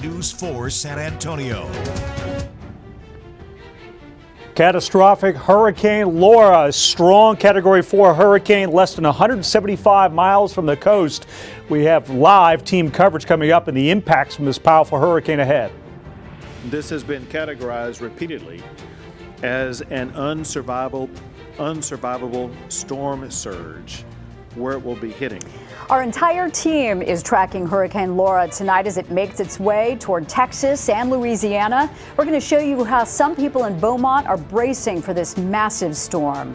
News 4 San Antonio. Catastrophic Hurricane Laura, a strong Category 4 hurricane, less than 175 miles from the coast. We have live team coverage coming up and the impacts from this powerful hurricane ahead. This has been categorized repeatedly as an unsurvivable storm surge, where it will be hitting. Our entire team is tracking Hurricane Laura tonight as it makes its way toward Texas and Louisiana. We're going to show you how some people in Beaumont are bracing for this massive storm.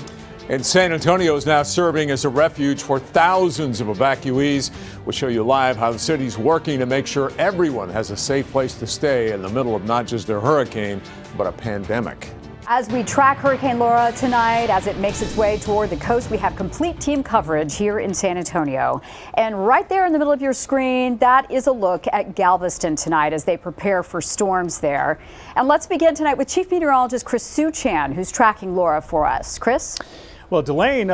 And San Antonio is now serving as a refuge for thousands of evacuees. We'll show you live how the city's working to make sure everyone has a safe place to stay in the middle of not just a hurricane, but a pandemic. As we track Hurricane Laura tonight, as it makes its way toward the coast, we have complete team coverage here in San Antonio. And right there in the middle of your screen, that is a look at Galveston tonight as they prepare for storms there. And let's begin tonight with Chief Meteorologist Chris Suchan, who's tracking Laura for us. Chris? Well, Delane,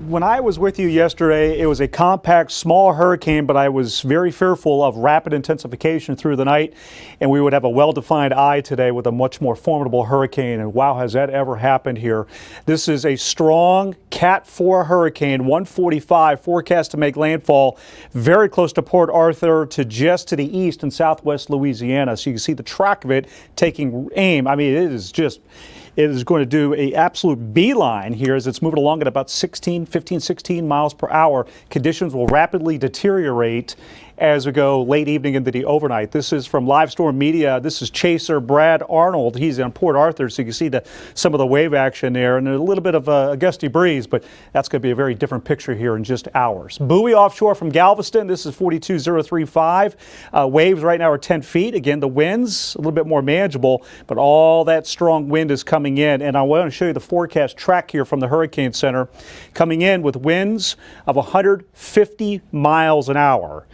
when I was with you yesterday, it was a compact, small hurricane, but I was very fearful of rapid intensification through the night, and we would have a well-defined eye today with a much more formidable hurricane, and wow, has that ever happened here. This is a strong Cat 4 hurricane, 145, forecast to make landfall very close to Port Arthur to just to the east in southwest Louisiana, so you can see the track of it taking aim. I mean, it is going to do an absolute beeline here as it's moving along at about 15, 16 miles per hour. Conditions will rapidly deteriorate as we go late evening into the overnight. This is from Live Storm Media. This is Chaser Brad Arnold. He's in Port Arthur, so you can see some of the wave action there and a little bit of a gusty breeze, but that's going to be a very different picture here in just hours. Buoy offshore from Galveston. This is 42035. Waves right now are 10 feet. Again, the winds a little bit more manageable, but all that strong wind is coming in. And I want to show you the forecast track here from the Hurricane Center, coming in with winds of 150 miles an hour.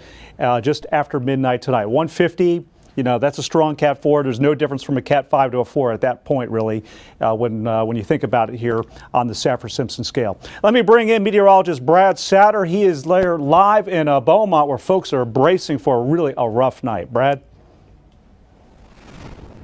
Just after midnight tonight. 150, you know, that's a strong Cat 4. There's no difference from a Cat 5 to a 4 at that point, really, when you think about it here on the Saffir-Simpson scale. Let me bring in meteorologist Brad Sauter. He is there live in Beaumont, where folks are bracing for really a rough night. Brad?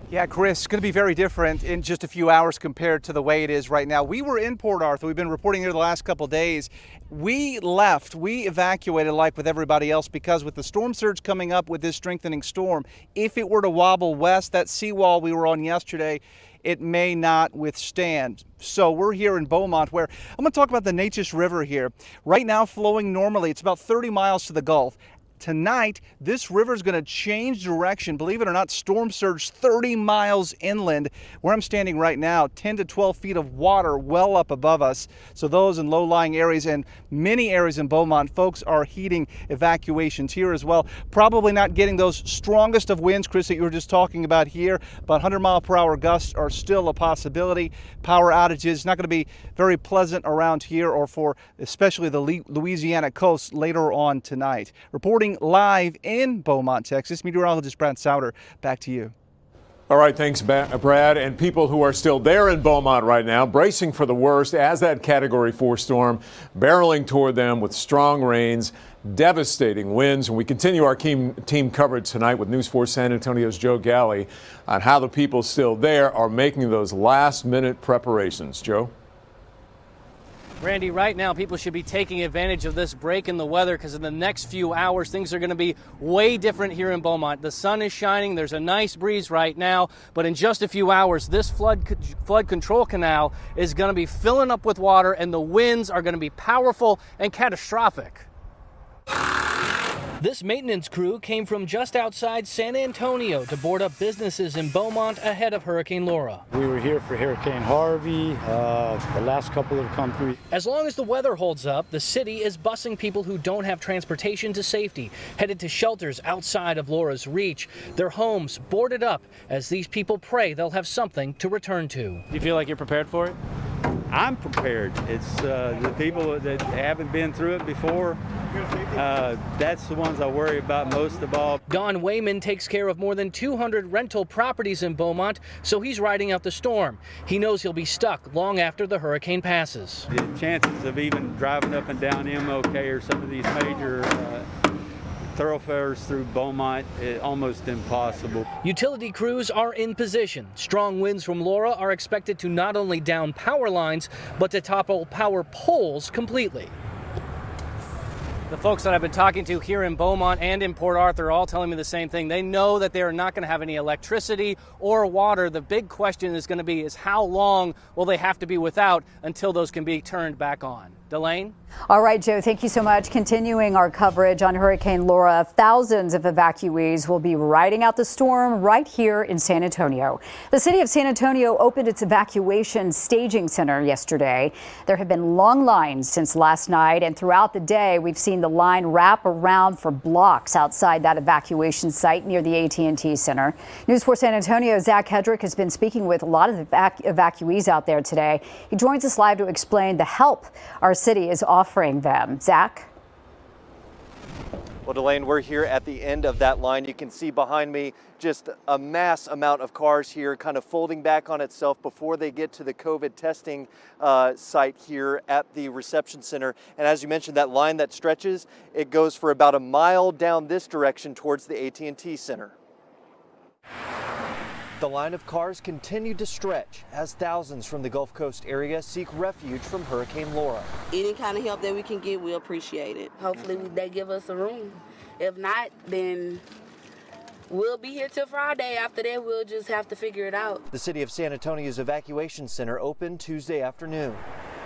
Yeah, Chris, it's going to be very different in just a few hours compared to the way it is right now. We were in Port Arthur. We've been reporting here the last couple of days. We evacuated like with everybody else because with the storm surge coming up with this strengthening storm, if it were to wobble west, that seawall we were on yesterday, it may not withstand. So we're here in Beaumont where I'm going to talk about the Neches River here. Right now flowing normally, it's about 30 miles to the Gulf. Tonight, this river is going to change direction. Believe it or not, storm surge 30 miles inland. Where I'm standing right now, 10 to 12 feet of water well up above us. So those in low-lying areas and many areas in Beaumont, folks are heeding evacuations here as well. Probably not getting those strongest of winds, Chris, that you were just talking about here, but 100-mile-per-hour gusts are still a possibility. Power outages not going to be very pleasant around here or for especially the Louisiana coast later on tonight. Reporting live in Beaumont, Texas, meteorologist Brad Sauter, back to you. All right, thanks, Brad. And people who are still there in Beaumont right now, bracing for the worst as that Category 4 storm barreling toward them with strong rains, devastating winds. And we continue our team coverage tonight with News 4 San Antonio's Joe Galley on how the people still there are making those last-minute preparations. Joe? Randy, right now people should be taking advantage of this break in the weather because in the next few hours things are going to be way different here in Beaumont. The sun is shining, there's a nice breeze right now, but in just a few hours this flood control canal is going to be filling up with water and the winds are going to be powerful and catastrophic. This maintenance crew came from just outside San Antonio to board up businesses in Beaumont ahead of Hurricane Laura. We were here for Hurricane Harvey. The last couple have come through. As long as the weather holds up, the city is busing people who don't have transportation to safety, headed to shelters outside of Laura's reach. Their homes boarded up as these people pray they'll have something to return to. Do you feel like you're prepared for it? I'm prepared. It's the people that haven't been through it before. That's the ones I worry about most of all. Don WAYMAN takes care of more than 200 rental properties in Beaumont, so he's riding out the storm. He knows he'll be stuck long after the hurricane passes. The chances of even driving up and down MOK or some of these major thoroughfares through Beaumont, almost impossible. Utility crews are in position. Strong winds from Laura are expected to not only down power lines, but to topple power poles completely. The folks that I've been talking to here in Beaumont and in Port Arthur are all telling me the same thing. They know that they are not going to have any electricity or water. The big question is going to be is how long will they have to be without until those can be turned back on? Delane? All right, Joe, thank you so much. Continuing our coverage on Hurricane Laura, thousands of evacuees will be riding out the storm right here in San Antonio. The city of San Antonio opened its evacuation staging center yesterday. There have been long lines since last night, and throughout the day, we've seen the line wrap around for blocks outside that evacuation site near the AT&T Center. News 4 San Antonio, Zach Hedrick has been speaking with a lot of evacuees out there today. He joins us live to explain the help our city is offering them. Zach? Well, Delane, we're here at the end of that line. You can see behind me just a mass amount of cars here kind of folding back on itself before they get to the COVID testing site here at the reception center. And as you mentioned, that line that stretches, it goes for about a mile down this direction towards the AT&T Center. The line of cars continued to stretch as thousands from the Gulf Coast area seek refuge from Hurricane Laura. Any kind of help that we can get, we appreciate it. Hopefully they give us a room. If not, then we'll be here till Friday. After that, we'll just have to figure it out. The city of San Antonio's evacuation center opened Tuesday afternoon.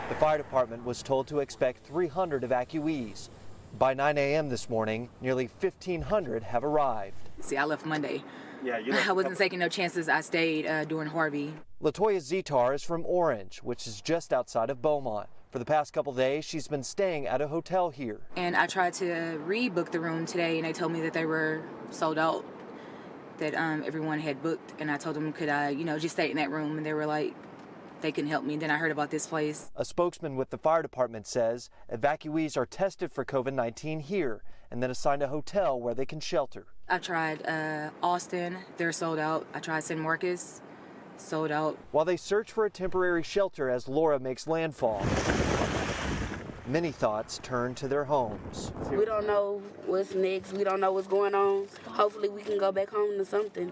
The fire department was told to expect 300 evacuees. By 9 a.m. this morning, nearly 1,500 have arrived. See, I left Monday. Yeah, I wasn't taking no chances. I stayed during Harvey. LATOYA ZETAR is from Orange, which is just outside of Beaumont. For the past couple days, she's been staying at a hotel here. And I tried to rebook the room today, and they told me that they were sold out, that everyone had booked. And I told them, could I, just stay in that room? And they were like, they couldn't help me. Then I heard about this place. A spokesman with the fire department says evacuees are tested for COVID-19 here and then assigned a hotel where they can shelter. I tried Austin, they're sold out. I tried San Marcos, sold out. While they search for a temporary shelter as Laura makes landfall, many thoughts turn to their homes. We don't know what's next. We don't know what's going on. Hopefully we can go back home to something.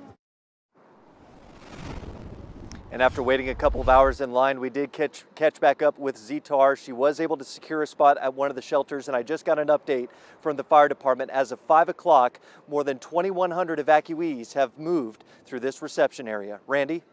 And after waiting a couple of hours in line, we did catch back up with ZETAR. She was able to secure a spot at one of the shelters, and I just got an update from the fire department. As of 5 o'clock, more than 2,100 evacuees have moved through this reception area. Randy?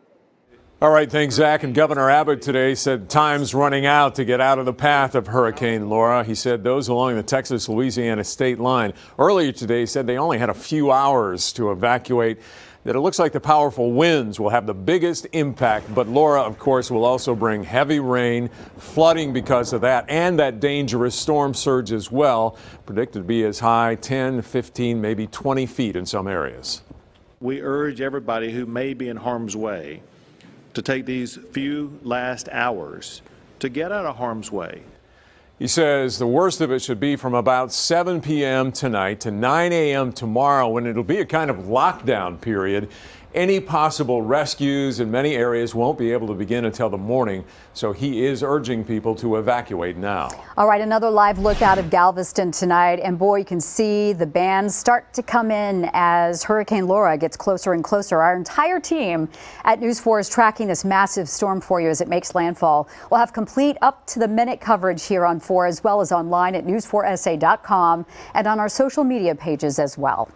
All right, thanks, Zach. And Governor Abbott today said time's running out to get out of the path of Hurricane Laura. He said those along the Texas-Louisiana state line earlier today said they only had a few hours to evacuate, that it looks like the powerful winds will have the biggest impact. But Laura, of course, will also bring heavy rain, flooding because of that, and that dangerous storm surge as well, predicted to be as high 10, 15, maybe 20 feet in some areas. We urge everybody who may be in harm's way to take these few last hours to get out of harm's way. He says the worst of it should be from about 7 p.m. tonight to 9 a.m. tomorrow, when it'll be a kind of lockdown period. Any possible rescues in many areas won't be able to begin until the morning, so he is urging people to evacuate now. All right, another live look out of Galveston tonight, and boy, you can see the bands start to come in as Hurricane Laura gets closer and closer. Our entire team at News 4 is tracking this massive storm for you as it makes landfall. We'll have complete up-to-the-minute coverage here on 4, as well as online at news4sa.com and on our social media pages as well.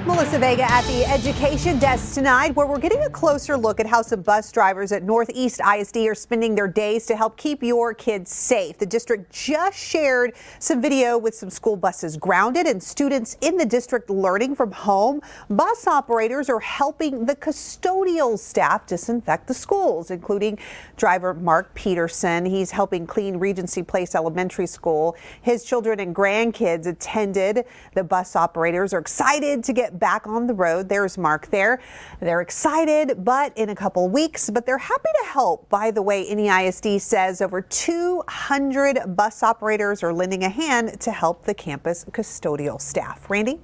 Melissa Vega at the education desk tonight, where we're getting a closer look at how some bus drivers at Northeast ISD are spending their days to help keep your kids safe. The district just shared some video with some school buses grounded and students in the district learning from home. Bus operators are helping the custodial staff disinfect the schools, including driver Mark Peterson. He's helping clean Regency Place Elementary School. His children and grandkids attended. The bus operators are excited to get back on the road. There's Mark there. They're excited, but in a couple weeks, but they're happy to help. By the way, NEISD says over 200 bus operators are lending a hand to help the campus custodial staff. Randy?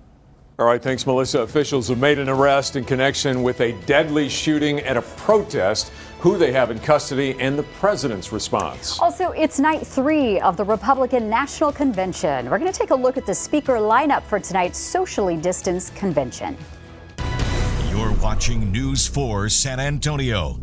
All right, thanks, Melissa. Officials have made an arrest in connection with a deadly shooting at a protest who they have in custody, and the president's response. Also, it's night 3 of the Republican National Convention. We're going to take a look at the speaker lineup for tonight's socially distanced convention. You're watching News 4 San Antonio.